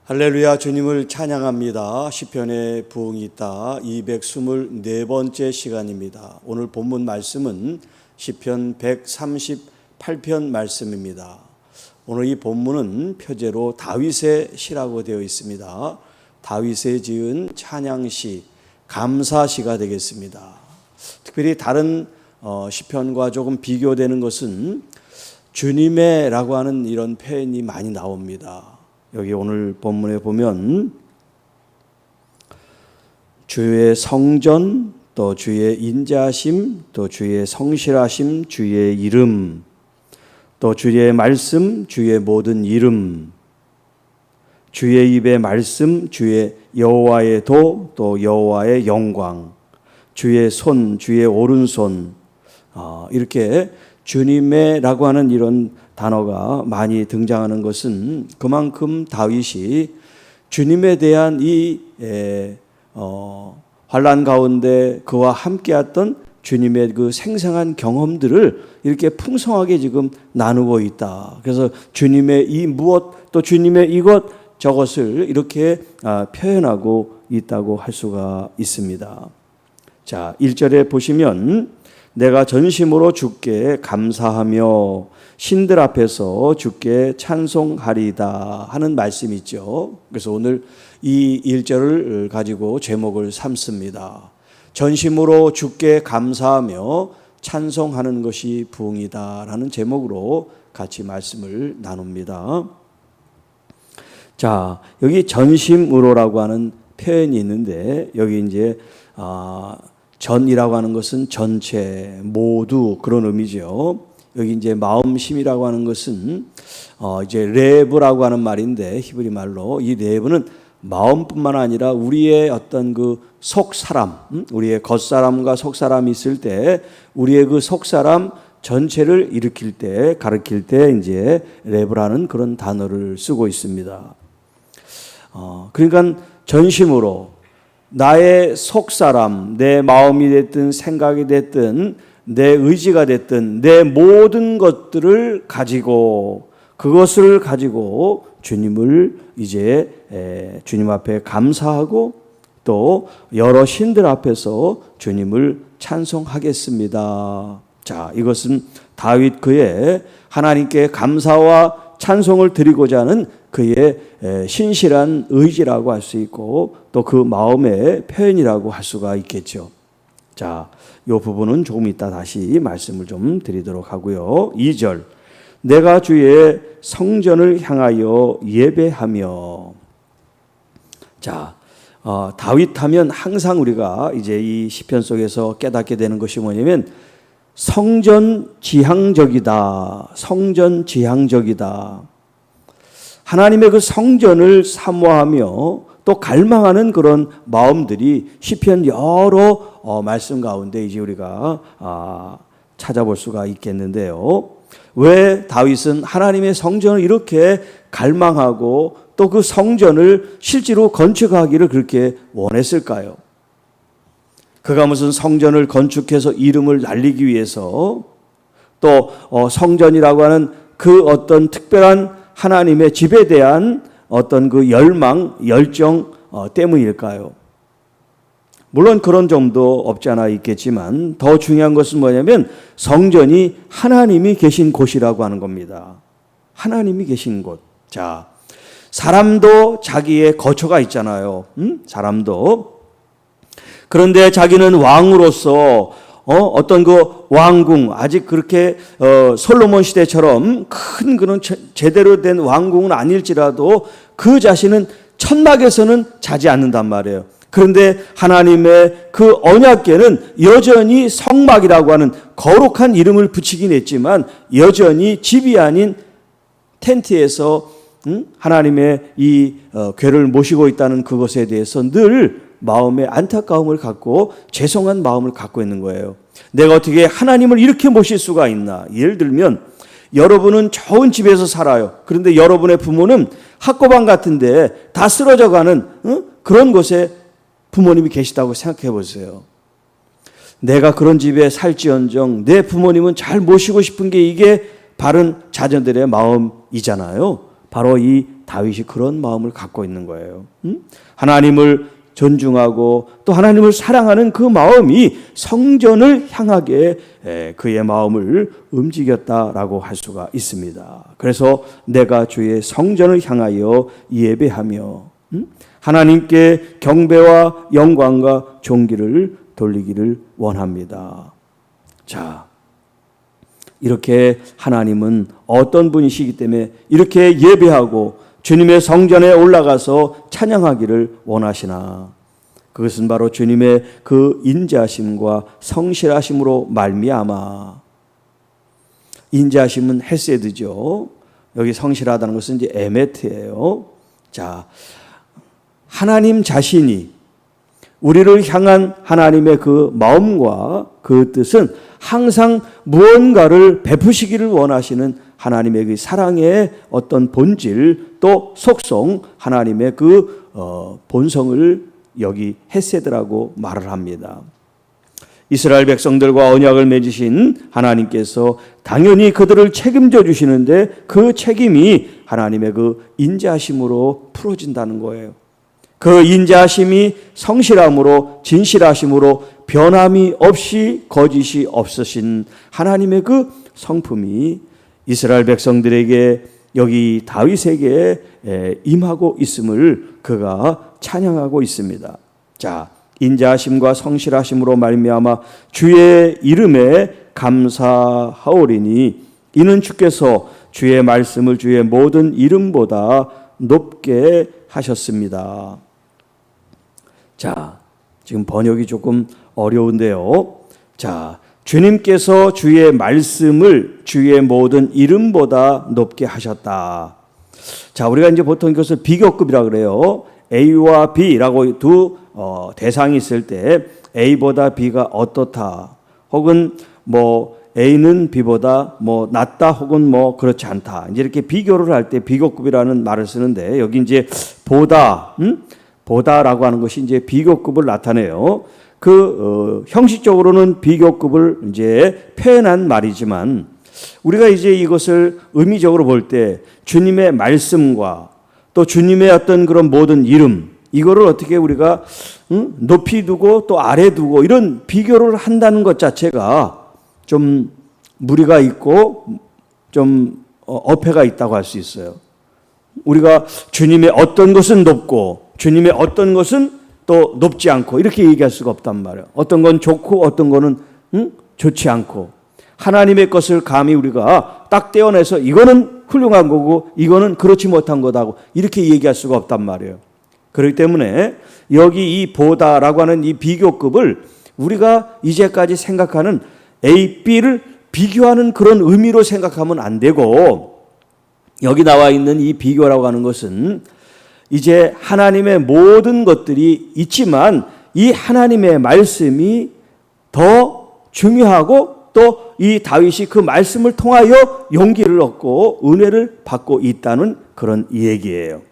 할렐루야, 주님을 찬양합니다. 시편에 부흥이 있다 224번째 시간입니다. 오늘 본문 말씀은 시편 138편 말씀입니다. 오늘 이 본문은 표제로 다윗의 시라고 되어 있습니다. 다윗의 지은 찬양시, 감사시가 되겠습니다. 특별히 다른 시편과 조금 비교되는 것은 주님의 라고 하는 이런 표현이 많이 나옵니다. 여기 오늘 본문에 보면 주의 성전, 또 주의 인자심, 또 주의 성실하심, 주의 이름, 또 주의 말씀, 주의 모든 이름, 주의 입의 말씀, 주의 여호와의 도, 또 여호와의 영광, 주의 손, 주의 오른손, 이렇게 주님의 라고 하는 이런 단어가 많이 등장하는 것은 그만큼 다윗이 주님에 대한 이 환난 가운데 그와 함께했던 주님의 그 생생한 경험들을 이렇게 풍성하게 지금 나누고 있다. 그래서 주님의 이 무엇 또 주님의 이것 저것을 이렇게 표현하고 있다고 할 수가 있습니다. 자, 1절에 보시면 내가 전심으로 주께 감사하며 신들 앞에서 주께 찬송하리다 하는 말씀이 있죠. 그래서 오늘 이 1절을 가지고 제목을 삼습니다. 전심으로 주께 감사하며 찬송하는 것이 부흥이다 라는 제목으로 같이 말씀을 나눕니다. 자, 여기 전심으로라고 하는 표현이 있는데 여기 이제 전이라고 하는 것은 전체, 모두 그런 의미죠. 여기 이제 마음심이라고 하는 것은 이제 레브라고 하는 말인데 히브리 말로 이 레브는 마음뿐만 아니라 우리의 어떤 그 속사람, 우리의 겉사람과 속사람이 있을 때 우리의 그 속사람 전체를 일으킬 때 가리킬 때 이제 레브라는 그런 단어를 쓰고 있습니다. 그러니까 전심으로 나의 속사람, 내 마음이 됐든 생각이 됐든 내 의지가 됐든 내 모든 것들을 가지고 그것을 가지고 주님을 이제 주님 앞에 감사하고 또 여러 신들 앞에서 주님을 찬송하겠습니다. 자, 이것은 다윗 그의 하나님께 감사와 찬송을 드리고자 하는 그의 신실한 의지라고 할 수 있고 또 그 마음의 표현이라고 할 수가 있겠죠. 자, 이 부분은 조금 이따 다시 말씀을 좀 드리도록 하고요. 2절 내가 주의 성전을 향하여 예배하며. 자, 다윗 하면 항상 우리가 이제 이 시편 속에서 깨닫게 되는 것이 뭐냐면 성전 지향적이다. 성전 지향적이다. 하나님의 그 성전을 사모하며 또 갈망하는 그런 마음들이 시편 여러 말씀 가운데 이제 우리가 찾아볼 수가 있겠는데요. 왜 다윗은 하나님의 성전을 이렇게 갈망하고 또 그 성전을 실제로 건축하기를 그렇게 원했을까요? 그가 무슨 성전을 건축해서 이름을 날리기 위해서 또 성전이라고 하는 그 어떤 특별한 하나님의 집에 대한 어떤 그 열망, 열정 때문일까요? 물론 그런 점도 없지 않아 있겠지만 더 중요한 것은 뭐냐면 성전이 하나님이 계신 곳이라고 하는 겁니다. 하나님이 계신 곳. 자, 사람도 자기의 거처가 있잖아요. 사람도. 그런데 자기는 왕으로서 어떤 그 왕궁, 아직 그렇게 솔로몬 시대처럼 큰 그런 제대로 된 왕궁은 아닐지라도 그 자신은 천막에서는 자지 않는단 말이에요. 그런데 하나님의 그 언약궤는 여전히 성막이라고 하는 거룩한 이름을 붙이긴 했지만 여전히 집이 아닌 텐트에서 하나님의 이 궤를 모시고 있다는 그것에 대해서 늘 마음의 안타까움을 갖고 죄송한 마음을 갖고 있는 거예요. 내가 어떻게 하나님을 이렇게 모실 수가 있나? 예를 들면 여러분은 좋은 집에서 살아요. 그런데 여러분의 부모는 학고방 같은데 다 쓰러져가는 그런 곳에 부모님이 계시다고 생각해 보세요. 내가 그런 집에 살지언정 내 부모님은 잘 모시고 싶은 게 이게 바른 자녀들의 마음이잖아요. 바로 이 다윗이 그런 마음을 갖고 있는 거예요. 하나님을 존중하고 또 하나님을 사랑하는 그 마음이 성전을 향하게 그의 마음을 움직였다라고 할 수가 있습니다. 그래서 내가 주의 성전을 향하여 예배하며 하나님께 경배와 영광과 존귀를 돌리기를 원합니다. 자, 이렇게 하나님은 어떤 분이시기 때문에 이렇게 예배하고 주님의 성전에 올라가서 찬양하기를 원하시나? 그것은 바로 주님의 그 인자하심과 성실하심으로 말미암아. 인자하심은 헤세드죠. 여기 성실하다는 것은 이제 에메트예요. 자, 하나님 자신이 우리를 향한 하나님의 그 마음과 그 뜻은 항상 무언가를 베푸시기를 원하시는 하나님의 그 사랑의 어떤 본질 또 속성, 하나님의 그 본성을 여기 헤세드라고 말을 합니다. 이스라엘 백성들과 언약을 맺으신 하나님께서 당연히 그들을 책임져 주시는데 그 책임이 하나님의 그 인자하심으로 풀어진다는 거예요. 그 인자하심이 성실함으로 진실하심으로 변함이 없이 거짓이 없으신 하나님의 그 성품이 이스라엘 백성들에게 여기 다윗에게 임하고 있음을 그가 찬양하고 있습니다. 자, 인자하심과 성실하심으로 말미암아 주의 이름에 감사하오리니 이는 주께서 주의 말씀을 주의 모든 이름보다 높게 하셨습니다. 자, 지금 번역이 조금 어려운데요. 자, 주님께서 주의 말씀을 주의 모든 이름보다 높게 하셨다. 자, 우리가 이제 보통 이것을 비교급이라 그래요. A와 B라고 두 대상이 있을 때 A보다 B가 어떻다. 혹은 뭐 A는 B보다 뭐 낫다 혹은 뭐 그렇지 않다. 이제 이렇게 비교를 할 때 비교급이라는 말을 쓰는데 여기 이제 보다라고 하는 것이 이제 비교급을 나타내요. 형식적으로는 비교급을 이제 표현한 말이지만 우리가 이제 이것을 의미적으로 볼 때 주님의 말씀과 또 주님의 어떤 그런 모든 이름 이거를 어떻게 우리가 높이 두고 또 아래 두고 이런 비교를 한다는 것 자체가 좀 무리가 있고 좀 어폐가 있다고 할 수 있어요. 우리가 주님의 어떤 것은 높고 주님의 어떤 것은 또 높지 않고 이렇게 얘기할 수가 없단 말이에요. 어떤 건 좋고 어떤 거는 좋지 않고 하나님의 것을 감히 우리가 딱 떼어내서 이거는 훌륭한 거고 이거는 그렇지 못한 거다고 이렇게 얘기할 수가 없단 말이에요. 그렇기 때문에 여기 이 보다라고 하는 이 비교급을 우리가 이제까지 생각하는 A, B를 비교하는 그런 의미로 생각하면 안 되고 여기 나와 있는 이 비교라고 하는 것은 이제 하나님의 모든 것들이 있지만 이 하나님의 말씀이 더 중요하고 또 이 다윗이 그 말씀을 통하여 용기를 얻고 은혜를 받고 있다는 그런 얘기예요.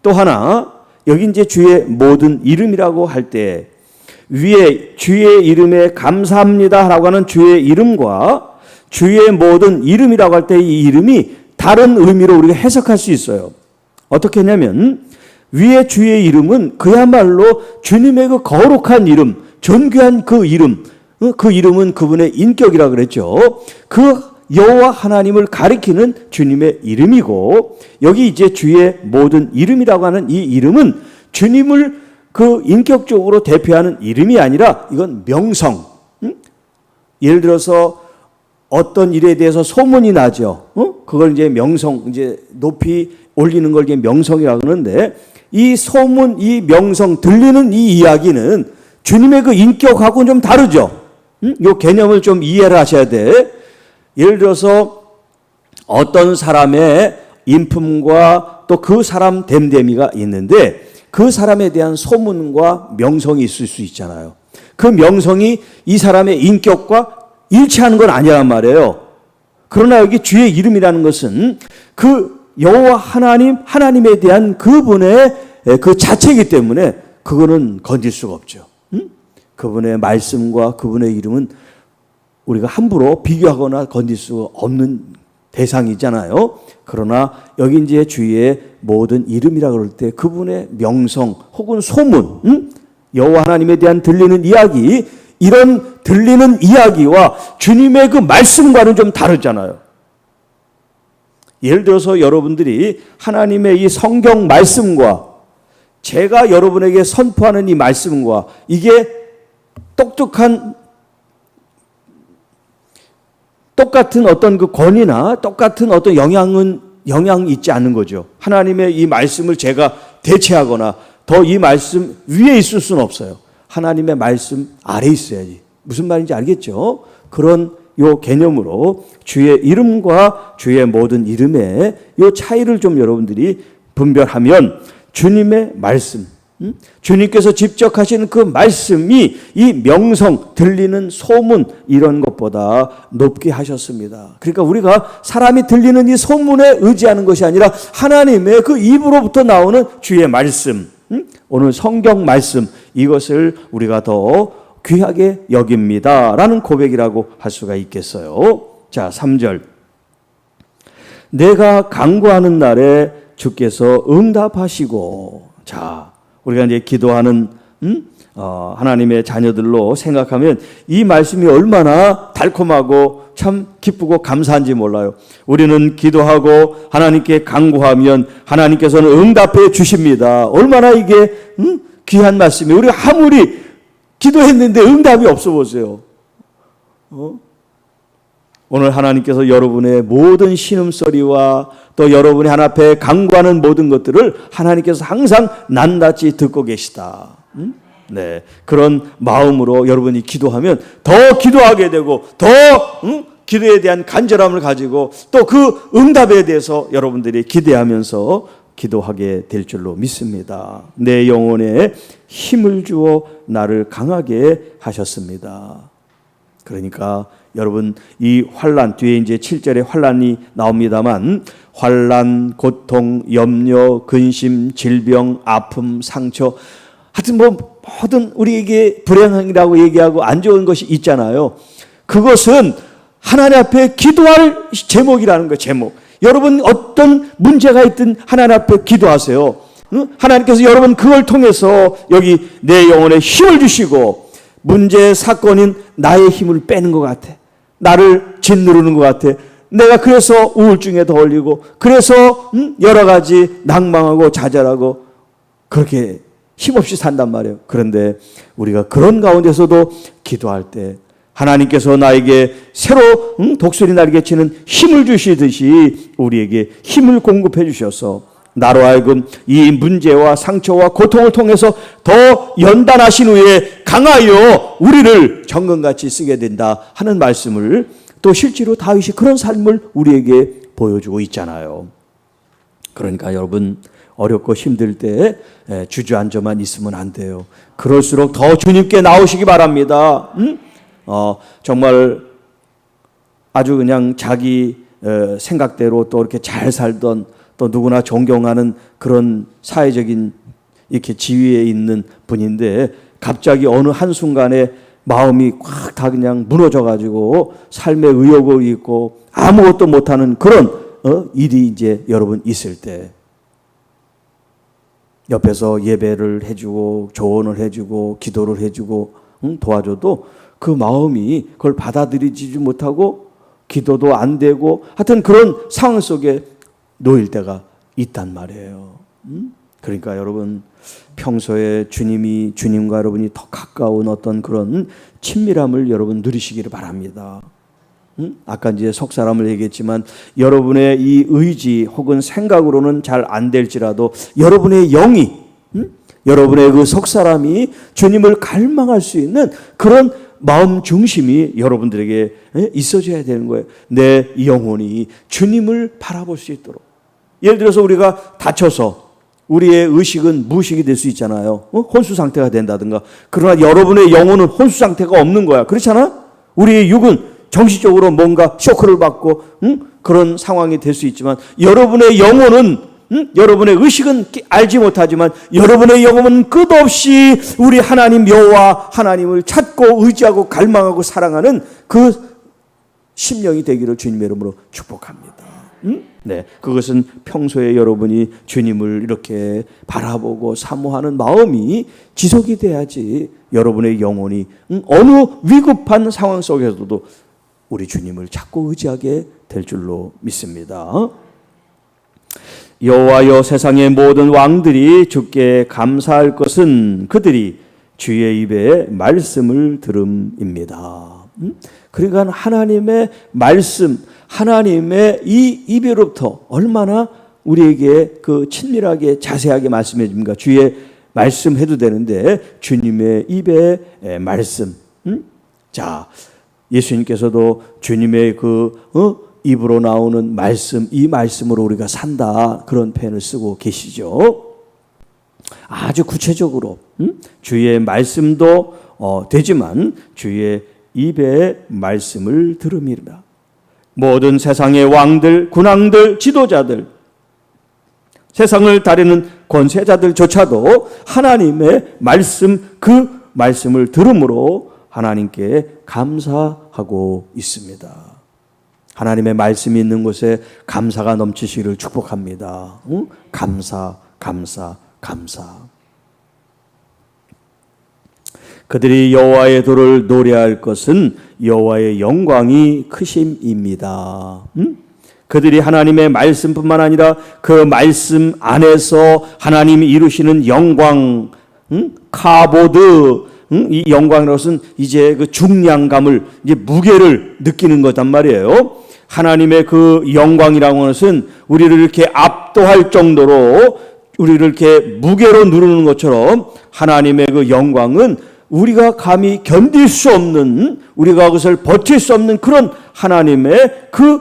또 하나 여기 이제 주의 모든 이름이라고 할 때 위에 주의 이름에 감사합니다라고 하는 주의 이름과 주의 모든 이름이라고 할 때 이 이름이 다른 의미로 우리가 해석할 수 있어요. 어떻게 했냐면 위에 주의 이름은 그야말로 주님의 그 거룩한 이름, 존귀한 그 이름, 그 이름은 그분의 인격이라 그랬죠. 그 여호와 하나님을 가리키는 주님의 이름이고 여기 이제 주의 모든 이름이라고 하는 이 이름은 주님을 그 인격적으로 대표하는 이름이 아니라 이건 명성. 예를 들어서 어떤 일에 대해서 소문이 나죠. 그걸 이제 명성, 이제 높이 올리는 걸 이제 명성이라고 하는데 이 소문, 이 명성, 들리는 이 이야기는 주님의 그 인격하고는 좀 다르죠. 이 개념을 좀 이해를 하셔야 돼. 예를 들어서 어떤 사람의 인품과 또 그 사람 됨됨이가 있는데 그 사람에 대한 소문과 명성이 있을 수 있잖아요. 그 명성이 이 사람의 인격과 일치하는 건 아니란 말이에요. 그러나 여기 주의 이름이라는 것은 그 여호와 하나님에 대한 그분의 그 자체이기 때문에 그거는 건질 수가 없죠. 그분의 말씀과 그분의 이름은 우리가 함부로 비교하거나 건질 수 없는 대상이잖아요. 그러나 여기 이제 주의 모든 이름이라 그럴 때 그분의 명성 혹은 소문, 여호와 하나님에 대한 들리는 이야기, 이런 들리는 이야기와 주님의 그 말씀과는 좀 다르잖아요. 예를 들어서 여러분들이 하나님의 이 성경 말씀과 제가 여러분에게 선포하는 이 말씀과 이게 똑같은 어떤 그 권위나 똑같은 어떤 영향이 있지 않는 거죠. 하나님의 이 말씀을 제가 대체하거나 더 이 말씀 위에 있을 수는 없어요. 하나님의 말씀 아래에 있어야지. 무슨 말인지 알겠죠? 그런 요 개념으로 주의 이름과 주의 모든 이름의 요 차이를 좀 여러분들이 분별하면 주님의 말씀, 주님께서 직접 하신 그 말씀이 이 명성, 들리는 소문 이런 것보다 높게 하셨습니다. 그러니까 우리가 사람이 들리는 이 소문에 의지하는 것이 아니라 하나님의 그 입으로부터 나오는 주의 말씀, 오늘 성경 말씀, 이것을 우리가 더 귀하게 여깁니다 라는 고백이라고 할 수가 있겠어요. 자, 3절. 내가 간구하는 날에 주께서 응답하시고. 자, 우리가 이제 기도하는 하나님의 자녀들로 생각하면 이 말씀이 얼마나 달콤하고 참 기쁘고 감사한지 몰라요. 우리는 기도하고 하나님께 간구하면 하나님께서는 응답해 주십니다. 얼마나 이게 귀한 말씀이에요. 우리가 아무리 기도했는데 응답이 없어 보세요. 오늘 하나님께서 여러분의 모든 신음소리와 또 여러분이 하나님 앞에 간구하는 모든 것들을 하나님께서 항상 낱낱이 듣고 계시다. 네, 그런 마음으로 여러분이 기도하면 더 기도하게 되고 더 기도에 대한 간절함을 가지고 또 그 응답에 대해서 여러분들이 기대하면서 기도하게 될 줄로 믿습니다. 내 영혼에 힘을 주어 나를 강하게 하셨습니다. 그러니까 여러분 이 환난, 뒤에 이제 7절에 환난이 나옵니다만 환난, 고통, 염려, 근심, 질병, 아픔, 상처, 하여튼 뭐 모든 우리에게 불행이라고 얘기하고 안 좋은 것이 있잖아요. 그것은 하나님 앞에 기도할 제목이라는 거예요. 제목. 여러분 어떤 문제가 있든 하나님 앞에 기도하세요. 하나님께서 여러분 그걸 통해서 여기 내 영혼에 힘을 주시고 문제 사건인 나의 힘을 빼는 것 같아. 나를 짓누르는 것 같아. 내가 그래서 우울증에 더 걸리고 그래서 여러 가지 낭망하고 좌절하고 그렇게 힘없이 산단 말이에요. 그런데 우리가 그런 가운데서도 기도할 때 하나님께서 나에게 새로 독수리 날개 치는 힘을 주시듯이 우리에게 힘을 공급해 주셔서 나로 하여금 이 문제와 상처와 고통을 통해서 더 연단하신 후에 강하여 우리를 정금같이 쓰게 된다 하는 말씀을 또 실제로 다윗이 그런 삶을 우리에게 보여주고 있잖아요. 그러니까 여러분 어렵고 힘들 때 주저앉아만 있으면 안 돼요. 그럴수록 더 주님께 나오시기 바랍니다. 정말 아주 그냥 자기 생각대로 또 이렇게 잘 살던 또 누구나 존경하는 그런 사회적인 이렇게 지위에 있는 분인데 갑자기 어느 한순간에 마음이 확 다 그냥 무너져가지고 삶의 의욕을 잃고 아무것도 못하는 그런 일이 이제 여러분 있을 때 옆에서 예배를 해주고 조언을 해주고 기도를 해주고 도와줘도 그 마음이 그걸 받아들이지 못하고 기도도 안 되고 하여튼 그런 상황 속에 놓일 때가 있단 말이에요. 그러니까 여러분 평소에 주님과 여러분이 더 가까운 어떤 그런 친밀함을 여러분 누리시기를 바랍니다. 아까 이제 속 사람을 얘기했지만 여러분의 이 의지 혹은 생각으로는 잘 안 될지라도 여러분의 영이 여러분의 그 속 사람이 주님을 갈망할 수 있는 그런 마음 중심이 여러분들에게 있어져야 되는 거예요. 내 영혼이 주님을 바라볼 수 있도록. 예를 들어서 우리가 다쳐서 우리의 의식은 무의식이 될 수 있잖아요. 혼수 상태가 된다든가. 그러나 여러분의 영혼은 혼수 상태가 없는 거야. 그렇잖아? 우리의 육은 정신적으로 뭔가 쇼크를 받고 그런 상황이 될 수 있지만 여러분의 영혼은 여러분의 의식은 알지 못하지만 여러분의 영혼은 끝없이 우리 하나님 여호와 하나님을 찾고 의지하고 갈망하고 사랑하는 그 심령이 되기를 주님의 이름으로 축복합니다. 네, 그것은 평소에 여러분이 주님을 이렇게 바라보고 사모하는 마음이 지속이 돼야지 여러분의 영혼이 어느 위급한 상황 속에서도 우리 주님을 찾고 의지하게 될 줄로 믿습니다. 여호와여, 세상의 모든 왕들이 주께 감사할 것은 그들이 주의 입에 말씀을 들음입니다. 그러니까 하나님의 말씀, 하나님의 이 입으로부터 얼마나 우리에게 그 친밀하게 자세하게 말씀해 줍니까? 주의 말씀해도 되는데 주님의 입의 말씀. 자, 예수님께서도 주님의 입으로 나오는 말씀, 이 말씀으로 우리가 산다, 그런 표현을 쓰고 계시죠. 아주 구체적으로 주의 말씀도 되지만 주의 입의 말씀을 들음이라. 모든 세상의 왕들, 군왕들, 지도자들, 세상을 다루는 권세자들조차도 하나님의 말씀, 그 말씀을 들음으로 하나님께 감사하고 있습니다. 하나님의 말씀이 있는 곳에 감사가 넘치시기를 축복합니다. 감사, 감사, 감사. 그들이 여호와의 도를 노래할 것은 여호와의 영광이 크심입니다. 그들이 하나님의 말씀뿐만 아니라 그 말씀 안에서 하나님이 이루시는 영광, 카보드, 이 영광이라는 것은 이제 그 중량감을, 이제 무게를 느끼는 거단 말이에요. 하나님의 그 영광이라는 것은 우리를 이렇게 압도할 정도로 우리를 이렇게 무게로 누르는 것처럼 하나님의 그 영광은 우리가 감히 견딜 수 없는, 우리가 그것을 버틸 수 없는 그런 하나님의 그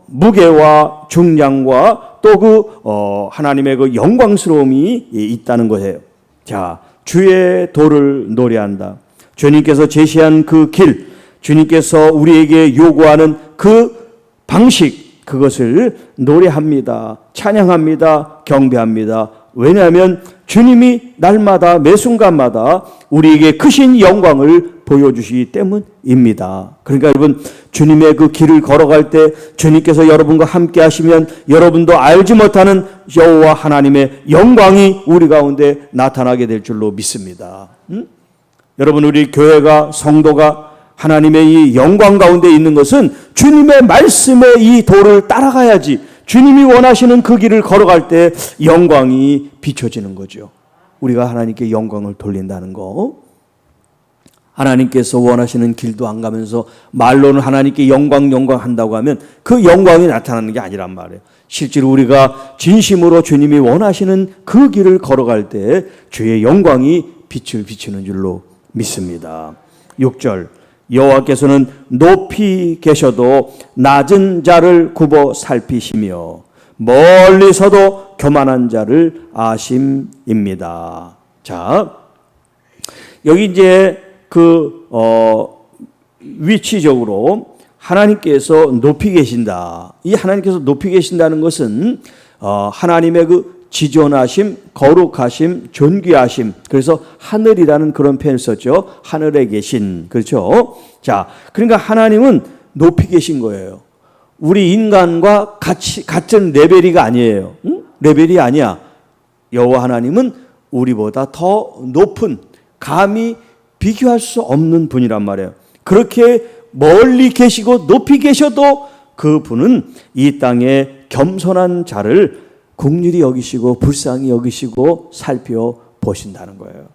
무게와 중량과 또 하나님의 그 영광스러움이 있다는 거예요. 자, 주의 도를 노래한다. 주님께서 제시한 그 길, 주님께서 우리에게 요구하는 그 방식, 그것을 노래합니다. 찬양합니다. 경배합니다. 왜냐하면 주님이 날마다 매 순간마다 우리에게 크신 영광을 보여주시기 때문입니다. 그러니까 여러분, 주님의 그 길을 걸어갈 때 주님께서 여러분과 함께 하시면 여러분도 알지 못하는 여호와 하나님의 영광이 우리 가운데 나타나게 될 줄로 믿습니다. 여러분, 우리 교회가, 성도가 하나님의 이 영광 가운데 있는 것은 주님의 말씀의 이 도를 따라가야지, 주님이 원하시는 그 길을 걸어갈 때 영광이 비춰지는 거죠. 우리가 하나님께 영광을 돌린다는 거. 하나님께서 원하시는 길도 안 가면서 말로는 하나님께 영광 한다고 하면 그 영광이 나타나는 게 아니란 말이에요. 실제로 우리가 진심으로 주님이 원하시는 그 길을 걸어갈 때 주의 영광이 빛을 비추는 줄로 믿습니다. 6절, 여호와께서는 높이 계셔도 낮은 자를 굽어 살피시며 멀리서도 교만한 자를 아심입니다. 자, 여기 이제 위치적으로 하나님께서 높이 계신다. 이 하나님께서 높이 계신다는 것은 하나님의 그 지존하심, 거룩하심, 존귀하심. 그래서 하늘이라는 그런 표현을 썼죠. 하늘에 계신. 그렇죠? 자, 그러니까 하나님은 높이 계신 거예요. 우리 인간과 같은 레벨이가 아니에요. 레벨이 아니야. 여호와 하나님은 우리보다 더 높은, 감히 비교할 수 없는 분이란 말이에요. 그렇게 멀리 계시고 높이 계셔도 그분은 이 땅에 겸손한 자를 긍휼히 여기시고 불쌍히 여기시고 살펴보신다는 거예요.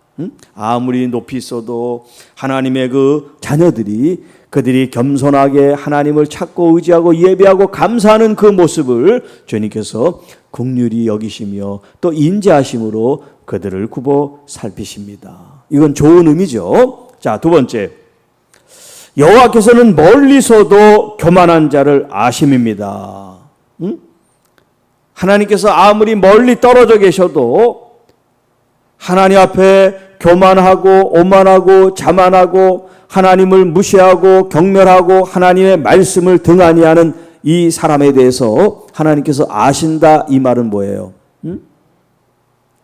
아무리 높이 있어도 하나님의 그 자녀들이, 그들이 겸손하게 하나님을 찾고 의지하고 예배하고 감사하는 그 모습을 주님께서 긍휼히 여기시며 또 인자하심으로 그들을 굽어 살피십니다. 이건 좋은 의미죠. 자, 두 번째, 여호와께서는 멀리서도 교만한 자를 아심입니다. 하나님께서 아무리 멀리 떨어져 계셔도 하나님 앞에 교만하고 오만하고 자만하고 하나님을 무시하고 경멸하고 하나님의 말씀을 등한히 하는 이 사람에 대해서 하나님께서 아신다, 이 말은 뭐예요?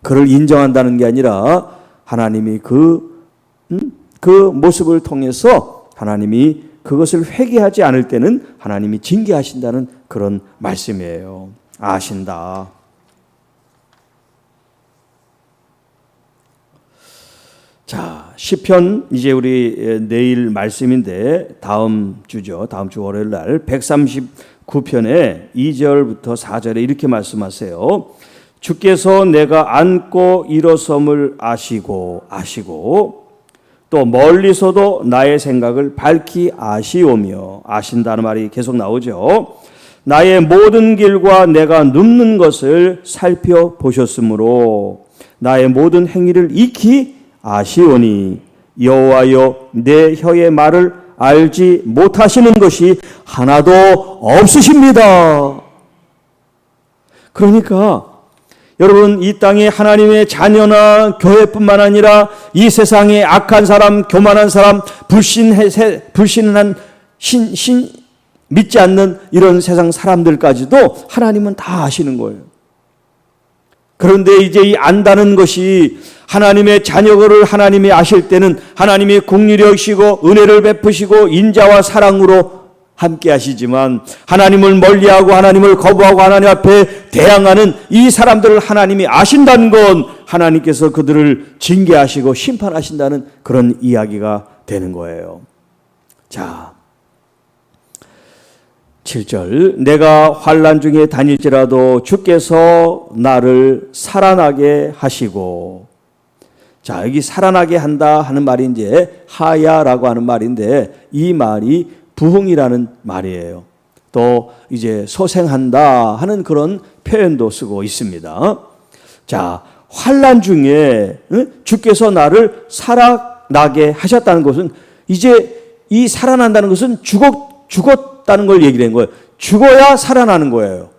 그를 인정한다는 게 아니라 하나님이 그 모습을 통해서 하나님이 그것을 회개하지 않을 때는 하나님이 징계하신다는 그런 말씀이에요. 아신다. 자, 시편 이제 우리 내일 말씀인데 다음 주죠. 다음 주 월요일 날 139편의 2절부터 4절에 이렇게 말씀하세요. 주께서 내가 앉고 일어섬을 아시고 또 멀리서도 나의 생각을 밝히 아시오며, 아신다는 말이 계속 나오죠. 나의 모든 길과 내가 눕는 것을 살펴보셨으므로 나의 모든 행위를 익히 아시오니 여호와여 내 혀의 말을 알지 못하시는 것이 하나도 없으십니다. 그러니까 여러분, 이 땅에 하나님의 자녀나 교회뿐만 아니라 이 세상에 악한 사람, 교만한 사람, 불신한 믿지 않는 이런 세상 사람들까지도 하나님은 다 아시는 거예요. 그런데 이제 이 안다는 것이 하나님의 자녀를 하나님이 아실 때는 하나님이 긍휼히 여기시고 은혜를 베푸시고 인자와 사랑으로 함께 하시지만, 하나님을 멀리하고 하나님을 거부하고 하나님 앞에 대항하는 이 사람들을 하나님이 아신다는 건 하나님께서 그들을 징계하시고 심판하신다는 그런 이야기가 되는 거예요. 자, 7절, 내가 환난 중에 다닐지라도 주께서 나를 살아나게 하시고. 자, 여기 살아나게 한다 하는 말이 이제 하야라고 하는 말인데, 이 말이 부흥이라는 말이에요. 또 이제 소생한다 하는 그런 표현도 쓰고 있습니다. 자, 환난 중에 주께서 나를 살아나게 하셨다는 것은, 이제 이 살아난다는 것은 죽었다는 걸 얘기한 거예요. 죽어야 살아나는 거예요.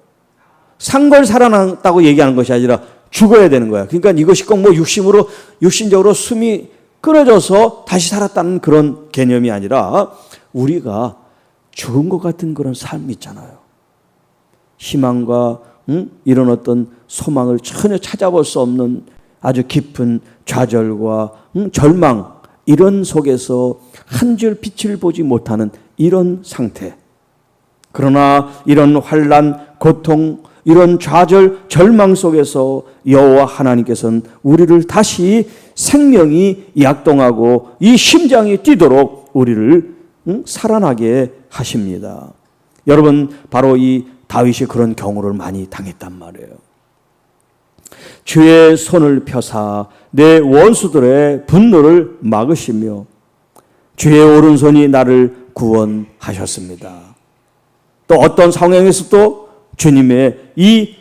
산 걸 살아났다고 얘기하는 것이 아니라 죽어야 되는 거야. 그러니까 이것이 꼭 뭐 육신적으로 숨이 끊어져서 다시 살았다는 그런 개념이 아니라, 우리가 죽은 것 같은 그런 삶이 있잖아요. 희망과 이런 어떤 소망을 전혀 찾아볼 수 없는 아주 깊은 좌절과 절망, 이런 속에서 한 줄 빛을 보지 못하는 이런 상태. 그러나 이런 환난, 고통, 이런 좌절, 절망 속에서 여호와 하나님께서는 우리를 다시 생명이 약동하고 이 심장이 뛰도록 우리를 살아나게 하십니다. 여러분, 바로 이 다윗이 그런 경우를 많이 당했단 말이에요. 주의 손을 펴사 내 원수들의 분노를 막으시며 주의 오른손이 나를 구원하셨습니다. 또 어떤 상황에서도 주님의 이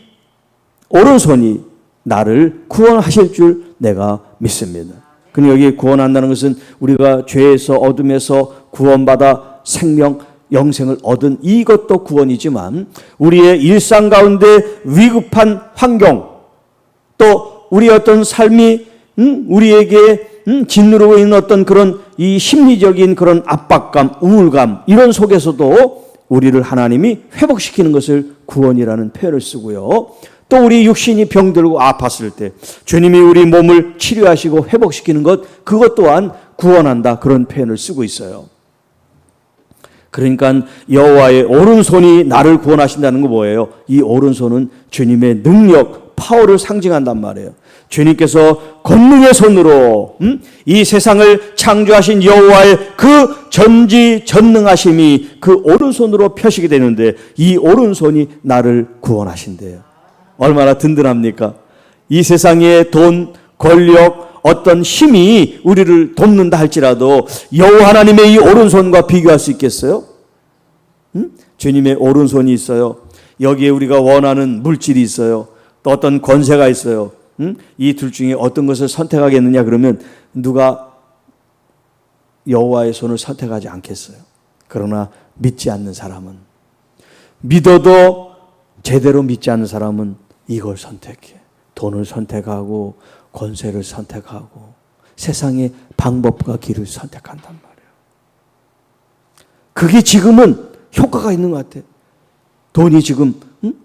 오른손이 나를 구원하실 줄 내가 믿습니다. 근데 여기 구원한다는 것은 우리가 죄에서, 어둠에서 구원받아 생명, 영생을 얻은 이것도 구원이지만, 우리의 일상 가운데 위급한 환경, 또 우리의 어떤 삶이 우리에게 짓누르고 있는 어떤 그런 이 심리적인 그런 압박감, 우울감, 이런 속에서도 우리를 하나님이 회복시키는 것을 구원이라는 표현을 쓰고요. 또 우리 육신이 병들고 아팠을 때 주님이 우리 몸을 치료하시고 회복시키는 것, 그것 또한 구원한다, 그런 표현을 쓰고 있어요. 그러니까 여호와의 오른손이 나를 구원하신다는 거 뭐예요? 이 오른손은 주님의 능력, 파워를 상징한단 말이에요. 주님께서 권능의 손으로 이 세상을 창조하신 여호와의 그 전지전능하심이 그 오른손으로 펴시게 되는데, 이 오른손이 나를 구원하신대요. 얼마나 든든합니까? 이 세상의 돈, 권력, 어떤 힘이 우리를 돕는다 할지라도 여호와 하나님의 이 오른손과 비교할 수 있겠어요? 주님의 오른손이 있어요. 여기에 우리가 원하는 물질이 있어요. 또 어떤 권세가 있어요. 이 둘 중에 어떤 것을 선택하겠느냐 그러면 누가 여호와의 손을 선택하지 않겠어요. 그러나 믿지 않는 사람은, 믿어도 제대로 믿지 않는 사람은 이걸 선택해. 돈을 선택하고 권세를 선택하고 세상의 방법과 길을 선택한단 말이에요. 그게 지금은 효과가 있는 것 같아요. 돈이 지금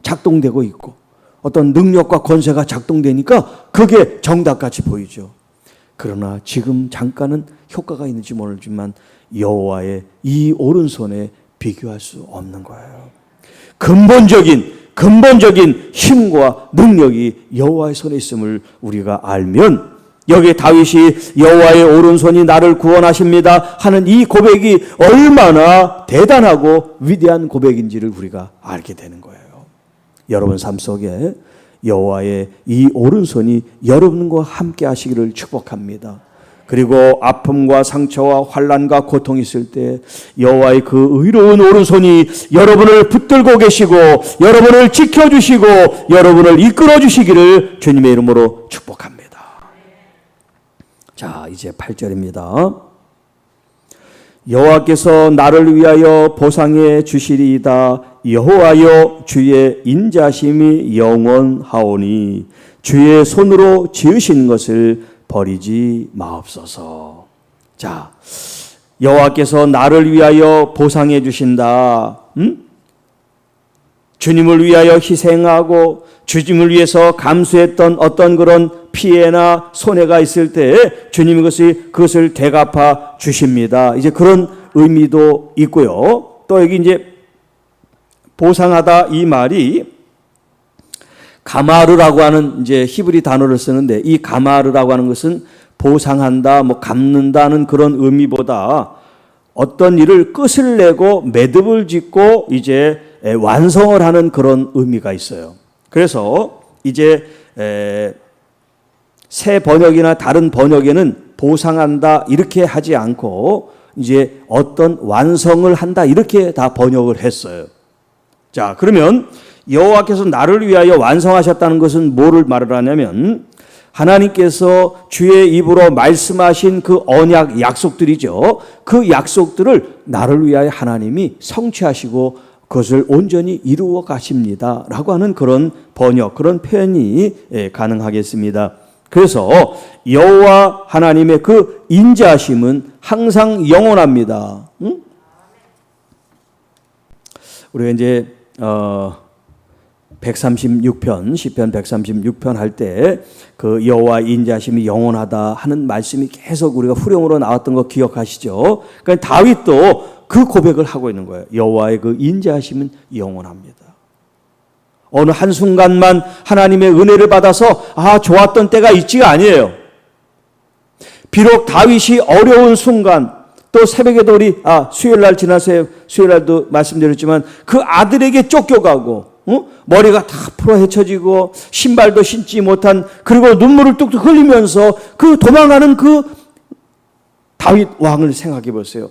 작동되고 있고 어떤 능력과 권세가 작동되니까 그게 정답같이 보이죠. 그러나 지금 잠깐은 효과가 있는지 모르지만 여호와의 이 오른손에 비교할 수 없는 거예요. 근본적인 힘과 능력이 여호와의 손에 있음을 우리가 알면, 여기에 다윗이 여호와의 오른손이 나를 구원하십니다 하는 이 고백이 얼마나 대단하고 위대한 고백인지를 우리가 알게 되는 거예요. 여러분 삶 속에 여호와의 이 오른손이 여러분과 함께 하시기를 축복합니다. 그리고 아픔과 상처와 환난과 고통이 있을 때 여호와의 그 의로운 오른손이 여러분을 붙들고 계시고 여러분을 지켜주시고 여러분을 이끌어 주시기를 주님의 이름으로 축복합니다. 자, 이제 8절입니다. 여호와께서 나를 위하여 보상해 주시리이다. 여호와여, 주의 인자심이 영원하오니 주의 손으로 지으신 것을 버리지 마옵소서. 자, 여호와께서 나를 위하여 보상해 주신다. 주님을 위하여 희생하고 주님을 위해서 감수했던 어떤 그런 피해나 손해가 있을 때 주님이 그것을 되갚아 주십니다. 이제 그런 의미도 있고요. 또 여기 이제 보상하다 이 말이 가마르라고 하는 이제 히브리 단어를 쓰는데, 이 가마르라고 하는 것은 보상한다, 갚는다는 그런 의미보다 어떤 일을 끝을 내고 매듭을 짓고 이제 완성을 하는 그런 의미가 있어요. 그래서 이제 새 번역이나 다른 번역에는 보상한다 이렇게 하지 않고 이제 어떤 완성을 한다 이렇게 다 번역을 했어요. 자, 그러면 여호와께서 나를 위하여 완성하셨다는 것은 뭐를 말을 하냐면, 하나님께서 주의 입으로 말씀하신 그 언약 약속들이죠. 그 약속들을 나를 위하여 하나님이 성취하시고 그것을 온전히 이루어 가십니다 라고 하는 그런 번역, 그런 표현이 가능하겠습니다. 그래서 여호와 하나님의 그 인자하심은 항상 영원합니다. 우리가 이제 136편, 시편 136편 할 때 그 여호와 인자심이 영원하다 하는 말씀이 계속 우리가 후렴으로 나왔던 거 기억하시죠? 그러니까 다윗도 그 고백을 하고 있는 거예요. 여호와의 그 인자심은 영원합니다. 어느 한순간만 하나님의 은혜를 받아서 좋았던 때가 있지가 아니에요. 비록 다윗이 어려운 순간, 또 새벽에도 우리 수요일날 지난 수요일날도 말씀드렸지만 그 아들에게 쫓겨가고 머리가 다 풀어 헤쳐지고 신발도 신지 못한, 그리고 눈물을 뚝뚝 흘리면서 그 도망가는 그 다윗 왕을 생각해 보세요.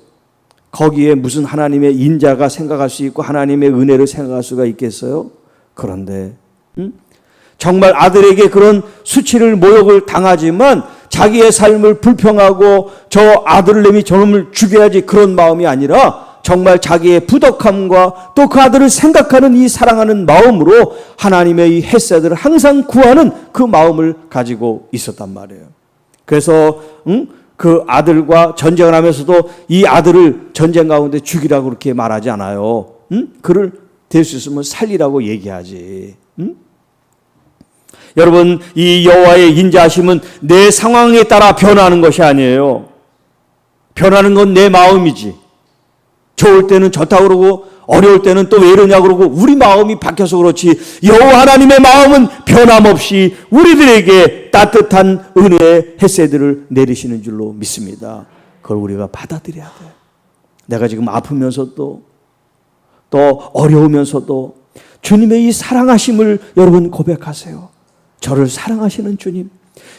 거기에 무슨 하나님의 인자가 생각할 수 있고 하나님의 은혜를 생각할 수가 있겠어요? 그런데 정말 아들에게 그런 수치를 모욕을 당하지만 자기의 삶을 불평하고 저 아들내미 저놈을 죽여야지 그런 마음이 아니라 정말 자기의 부덕함과 또 그 아들을 생각하는 이 사랑하는 마음으로 하나님의 이 햇새들을 항상 구하는 그 마음을 가지고 있었단 말이에요. 그래서 그 아들과 전쟁을 하면서도 이 아들을 전쟁 가운데 죽이라고 그렇게 말하지 않아요. 그를 될 수 있으면 살리라고 얘기하지. 여러분, 이 여호와의 인자하심은 내 상황에 따라 변하는 것이 아니에요. 변하는 건 내 마음이지. 좋을 때는 좋다고 그러고 어려울 때는 또 왜 이러냐고 그러고 우리 마음이 바뀌어서 그렇지, 여호와 하나님의 마음은 변함없이 우리들에게 따뜻한 은혜의 햇새들을 내리시는 줄로 믿습니다. 그걸 우리가 받아들여야 돼. 내가 지금 아프면서도 또 어려우면서도 주님의 이 사랑하심을 여러분 고백하세요. 저를 사랑하시는 주님,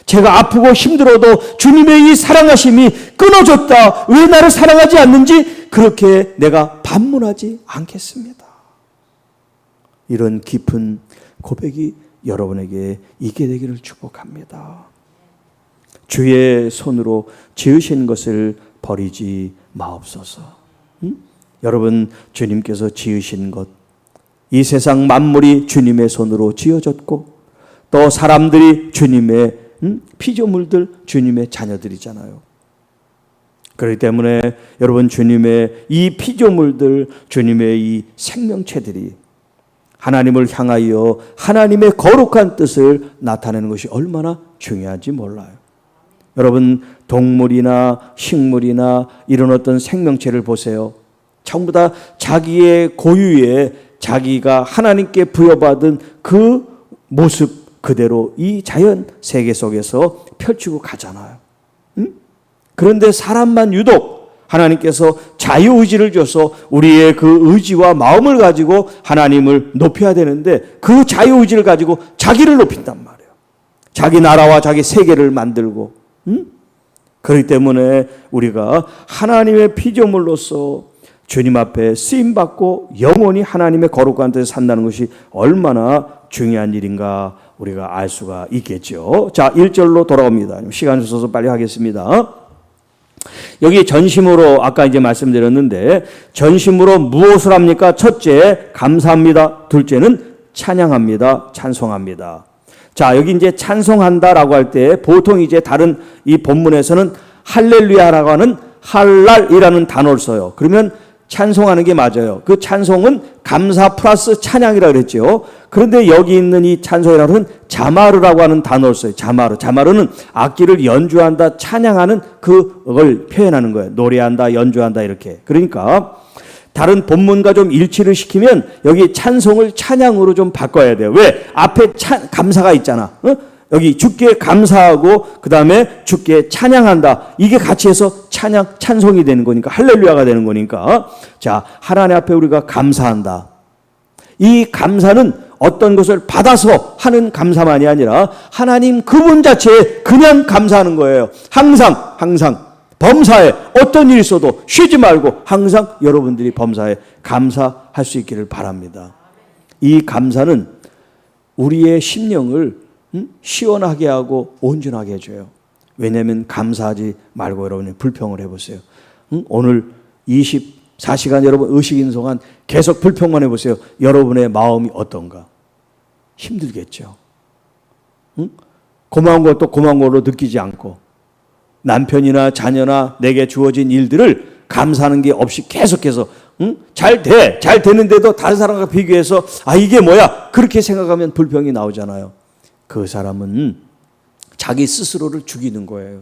제가 아프고 힘들어도 주님의 이 사랑하심이 끊어졌다, 왜 나를 사랑하지 않는지 그렇게 내가 반문하지 않겠습니다. 이런 깊은 고백이 여러분에게 있게 되기를 축복합니다. 주의 손으로 지으신 것을 버리지 마옵소서. 여러분, 주님께서 지으신 것, 이 세상 만물이 주님의 손으로 지어졌고 또 사람들이 주님의 피조물들, 주님의 자녀들이잖아요. 그렇기 때문에 여러분, 주님의 이 피조물들, 주님의 이 생명체들이 하나님을 향하여 하나님의 거룩한 뜻을 나타내는 것이 얼마나 중요한지 몰라요. 여러분, 동물이나 식물이나 이런 어떤 생명체를 보세요. 전부 다 자기의 고유의 자기가 하나님께 부여받은 그 모습 그대로 이 자연 세계 속에서 펼치고 가잖아요. 그런데 사람만 유독 하나님께서 자유의지를 줘서 우리의 그 의지와 마음을 가지고 하나님을 높여야 되는데 그 자유의지를 가지고 자기를 높인단 말이에요. 자기 나라와 자기 세계를 만들고. 그렇기 때문에 우리가 하나님의 피조물로서 주님 앞에 쓰임받고 영원히 하나님의 거룩한 데서 산다는 것이 얼마나 중요한 일인가 우리가 알 수가 있겠죠. 자, 1절로 돌아옵니다. 시간 주셔서 빨리 하겠습니다. 여기 전심으로 아까 이제 말씀드렸는데 전심으로 무엇을 합니까? 첫째, 감사합니다. 둘째는 찬양합니다. 찬송합니다. 자, 여기 이제 찬송한다라고 할 때 보통 이제 다른 이 본문에서는 할렐루야라고 하는 할랄이라는 단어를 써요. 그러면 찬송하는 게 맞아요. 그 찬송은 감사 플러스 찬양이라고 그랬죠. 그런데 여기 있는 이 찬송이라고 하는 자마르라고 하는 단어를 써요. 자마르. 자마르는 악기를 연주한다, 찬양하는 그걸 표현하는 거예요. 노래한다, 연주한다 이렇게. 그러니까 다른 본문과 좀 일치를 시키면 여기 찬송을 찬양으로 좀 바꿔야 돼요. 왜? 앞에 감사가 있잖아. 여기 주께 감사하고 그 다음에 주께 찬양한다. 이게 같이 해서 찬송이 되는 거니까 할렐루야가 되는 거니까. 자, 하나님 앞에 우리가 감사한다. 이 감사는 어떤 것을 받아서 하는 감사만이 아니라 하나님 그분 자체에 그냥 감사하는 거예요. 항상 범사에 어떤 일이 있어도 쉬지 말고 항상 여러분들이 범사에 감사할 수 있기를 바랍니다. 이 감사는 우리의 심령을 시원하게 하고 온전하게 해줘요. 왜냐하면 감사하지 말고 여러분이 불평을 해보세요. 오늘 24시간 여러분 의식인성한 계속 불평만 해보세요. 여러분의 마음이 어떤가? 힘들겠죠. 고마운 것도 고마운 걸로 느끼지 않고 남편이나 자녀나 내게 주어진 일들을 감사하는 게 없이 계속해서 잘 되는데도 다른 사람과 비교해서 이게 뭐야? 그렇게 생각하면 불평이 나오잖아요. 그 사람은 자기 스스로를 죽이는 거예요.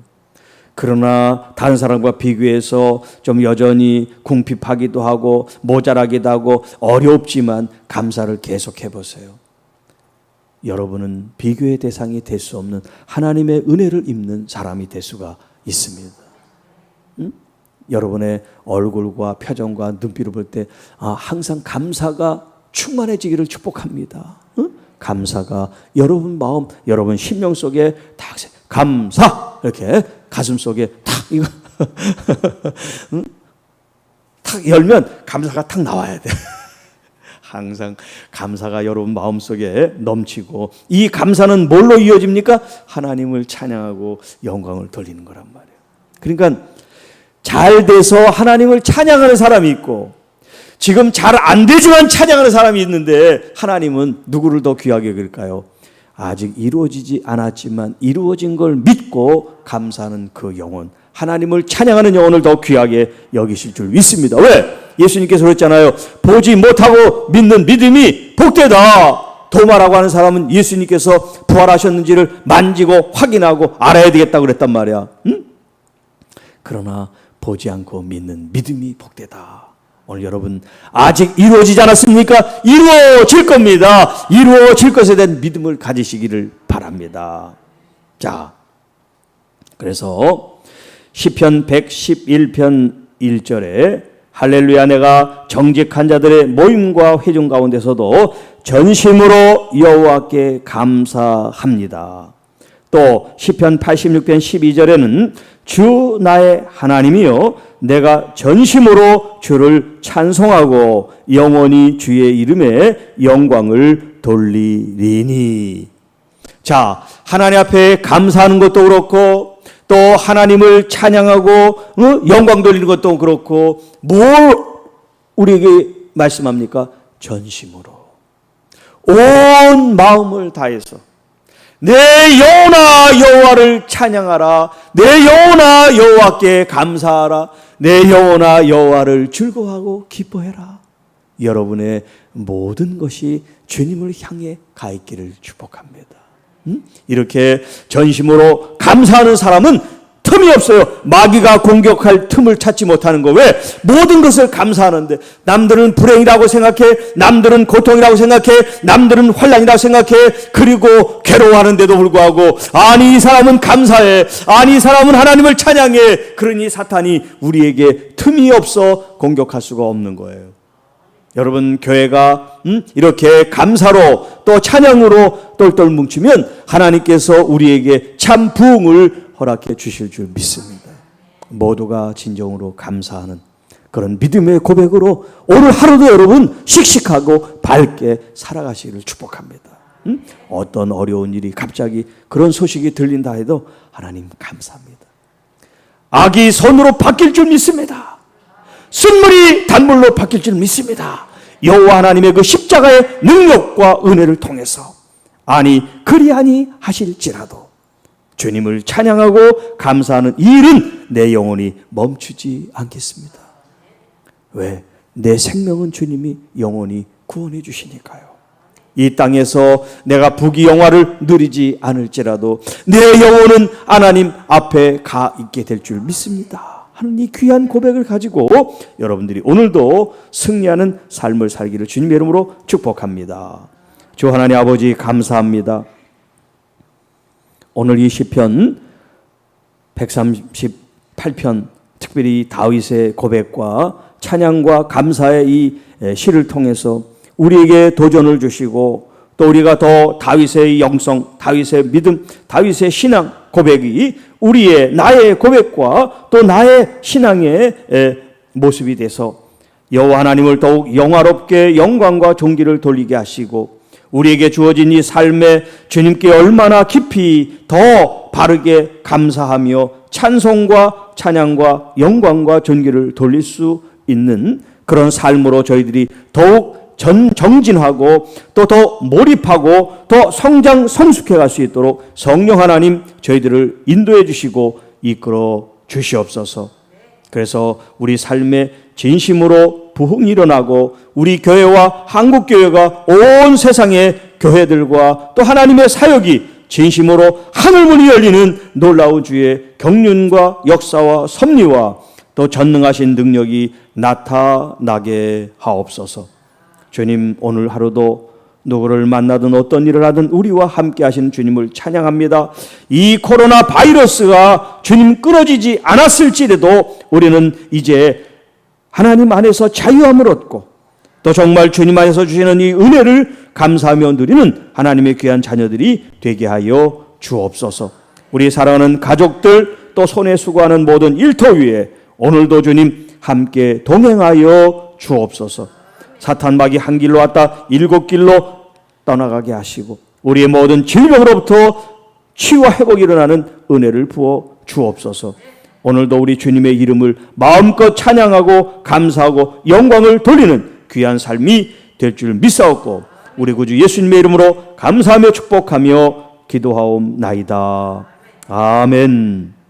그러나 다른 사람과 비교해서 좀 여전히 궁핍하기도 하고 모자라기도 하고 어렵지만 감사를 계속해 보세요. 여러분은 비교의 대상이 될 수 없는 하나님의 은혜를 입는 사람이 될 수가 있습니다. 여러분의 얼굴과 표정과 눈빛을 볼 때 항상 감사가 충만해지기를 축복합니다. 감사가 여러분 마음, 여러분 심령 속에 딱 감사 이렇게 가슴 속에 탁 이거 탁 열면 감사가 탁 나와야 돼. 항상 감사가 여러분 마음 속에 넘치고 이 감사는 뭘로 이어집니까? 하나님을 찬양하고 영광을 돌리는 거란 말이에요. 그러니까 잘 돼서 하나님을 찬양하는 사람이 있고 지금 잘 안 되지만 찬양하는 사람이 있는데 하나님은 누구를 더 귀하게 여길까요? 아직 이루어지지 않았지만 이루어진 걸 믿고 감사하는 그 영혼, 하나님을 찬양하는 영혼을 더 귀하게 여기실 줄 믿습니다. 왜? 예수님께서 그랬잖아요. 보지 못하고 믿는 믿음이 복되다. 도마라고 하는 사람은 예수님께서 부활하셨는지를 만지고 확인하고 알아야 되겠다고 그랬단 말이야. 그러나 보지 않고 믿는 믿음이 복되다. 오늘 여러분 아직 이루어지지 않았습니까? 이루어질 겁니다. 이루어질 것에 대한 믿음을 가지시기를 바랍니다. 자, 그래서 시편 111편 1절에 할렐루야 내가 정직한 자들의 모임과 회중 가운데서도 전심으로 여호와께 감사합니다. 또 시편 86편 12절에는 주 나의 하나님이여 내가 전심으로 주를 찬송하고 영원히 주의 이름에 영광을 돌리리니. 자, 하나님 앞에 감사하는 것도 그렇고 또 하나님을 찬양하고 영광 돌리는 것도 그렇고 뭘 우리에게 말씀합니까? 전심으로 온 마음을 다해서 내 영혼아 여호와를 찬양하라. 내 영혼아 여호와께 감사하라. 내 영혼아 여호와를 즐거워하고 기뻐해라. 여러분의 모든 것이 주님을 향해 가 있기를 축복합니다. 이렇게 전심으로 감사하는 사람은 틈이 없어요. 마귀가 공격할 틈을 찾지 못하는 거. 왜? 모든 것을 감사하는데 남들은 불행이라고 생각해, 남들은 고통이라고 생각해, 남들은 환난이라고 생각해. 그리고 괴로워하는데도 불구하고 아니 이 사람은 감사해, 아니 이 사람은 하나님을 찬양해. 그러니 사탄이 우리에게 틈이 없어 공격할 수가 없는 거예요. 여러분, 교회가 이렇게 감사로 또 찬양으로 똘똘 뭉치면 하나님께서 우리에게 참 부흥을 허락해 주실 줄 믿습니다. 모두가 진정으로 감사하는 그런 믿음의 고백으로 오늘 하루도 여러분 씩씩하고 밝게 살아가시기를 축복합니다. 어떤 어려운 일이 갑자기 그런 소식이 들린다 해도 하나님 감사합니다. 악이 선으로 바뀔 줄 믿습니다. 쓴물이 단물로 바뀔 줄 믿습니다. 여호와 하나님의 그 십자가의 능력과 은혜를 통해서 아니 그리하니 하실지라도 주님을 찬양하고 감사하는 이 일은 내 영혼이 멈추지 않겠습니다. 왜? 내 생명은 주님이 영원히 구원해 주시니까요. 이 땅에서 내가 부귀영화를 누리지 않을지라도 내 영혼은 하나님 앞에 가 있게 될 줄 믿습니다 하는 이 귀한 고백을 가지고 여러분들이 오늘도 승리하는 삶을 살기를 주님의 이름으로 축복합니다. 주 하나님 아버지 감사합니다. 오늘 이 시편 138편 특별히 다윗의 고백과 찬양과 감사의 이 시를 통해서 우리에게 도전을 주시고 또 우리가 더 다윗의 영성, 다윗의 믿음, 다윗의 신앙 고백이 우리의 나의 고백과 또 나의 신앙의 모습이 돼서 여호와 하나님을 더욱 영화롭게 영광과 존귀를 돌리게 하시고 우리에게 주어진 이 삶에 주님께 얼마나 깊이 더 바르게 감사하며 찬송과 찬양과 영광과 존귀를 돌릴 수 있는 그런 삶으로 저희들이 더욱 정진하고 또 더 몰입하고 더 성장 성숙해 갈 수 있도록 성령 하나님 저희들을 인도해 주시고 이끌어 주시옵소서. 그래서 우리 삶에 진심으로 부흥이 일어나고 우리 교회와 한국교회가 온 세상의 교회들과 또 하나님의 사역이 진심으로 하늘문이 열리는 놀라운 주의 경륜과 역사와 섭리와 또 전능하신 능력이 나타나게 하옵소서. 주님, 오늘 하루도 누구를 만나든 어떤 일을 하든 우리와 함께 하시는 주님을 찬양합니다. 이 코로나 바이러스가 주님 끊어지지 않았을지라도 우리는 이제 하나님 안에서 자유함을 얻고 또 정말 주님 안에서 주시는 이 은혜를 감사하며 누리는 하나님의 귀한 자녀들이 되게 하여 주옵소서. 우리 사랑하는 가족들 또 손에 수고하는 모든 일터 위에 오늘도 주님 함께 동행하여 주옵소서. 사탄 마귀 한 길로 왔다 7길로 떠나가게 하시고 우리의 모든 질병으로부터 치유와 회복이 일어나는 은혜를 부어 주옵소서. 오늘도 우리 주님의 이름을 마음껏 찬양하고 감사하고 영광을 돌리는 귀한 삶이 될 줄 믿사옵고 우리 구주 예수님의 이름으로 감사하며 축복하며 기도하옵나이다. 아멘.